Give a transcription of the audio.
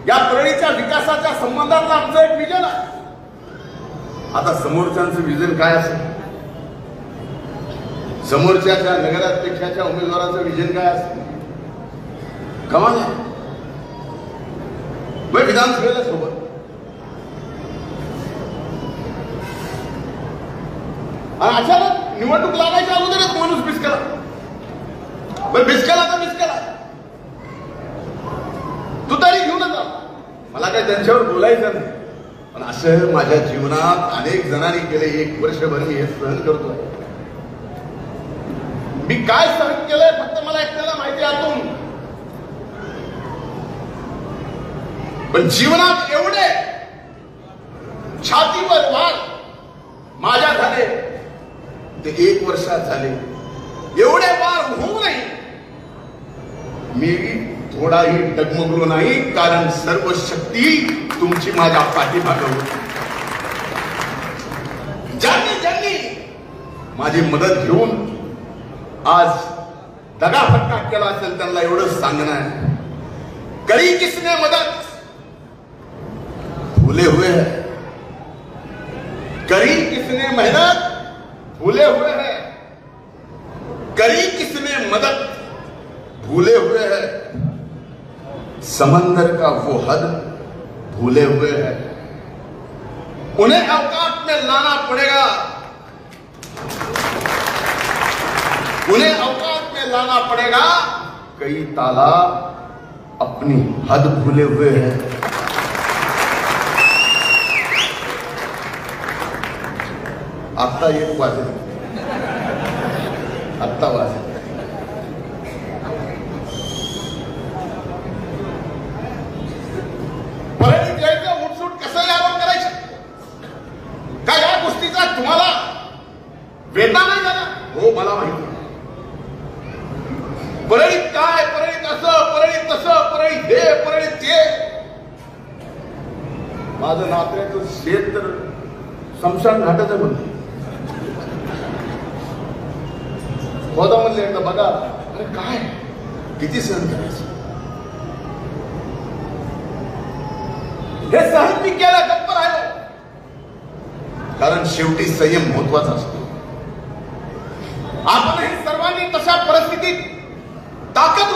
या परळीच्या विकासाच्या संबंधातलं आमचं एक विजन आहे. आता समोरच्यांचं विजन काय असेल, समोरच्या नगराध्यक्षाच्या उमेदवाराचं विजन काय असेल, कमाल आहे. विधानसभेला सोबत आणि अचानक निवडणूक लागायच्या अगोदरच माणूस बिस्कला. बिस्कला तर बिस्कला, तू तरी घेऊनच आला. मला काय त्यांच्यावर बोलायचं नाही, पण असं माझ्या जीवनात अनेक जणांनी केले. 1 वर्षभर मी हे सहन करतोय. मी काय सहन केलंय फक्त मला एकट्याला माहिती आतून. पण जीवनात एवढे छातीवर वार माझ्या झाले ते 1 वर्षात झाले. एवढे वार होऊनही मी थोडाही डगमगलो नाही, कारण सर्व शक्ती तुमची माझ्या पाठीमागे होती. ज्यांनी माझी मदत घेऊन आज दगाफटका केला असेल त्यांना एवढंच सांगणं आहे, करी किसने मदत भूले हुए हैं, करी किसने मेहनत भूले हुए हैं, करी किसने मदद भूले हुए हैं, समंदर का वो हद भूले हुए हैं. उन्हें औकात में लाना पड़ेगा, उन्हें औकात में लाना पड़ेगा. कई तालाब अपनी हद भूले हुए हैं. आता 1 वाजे, आत्ता वाजे. परळीत यायचं उठसूट कसं यावं करायचं का, या गोष्टीचा तुम्हाला वेदना नाही झाला? हो, मला माहिती. परळीत काय, परळीत असं, परळीत तसं, परळीत हे, परळीत ते. माझं नात्याचं शेत तर समशान घाटाचं म्हणते. होता म्हणले एकदा बघा, अरे काय किती सहन करायचं. हे सहन मी केलं, गप्प राहिलो, कारण शेवटी संयम महत्वाचा असतो. आपणही सर्वांनी तशा परिस्थितीत ताकद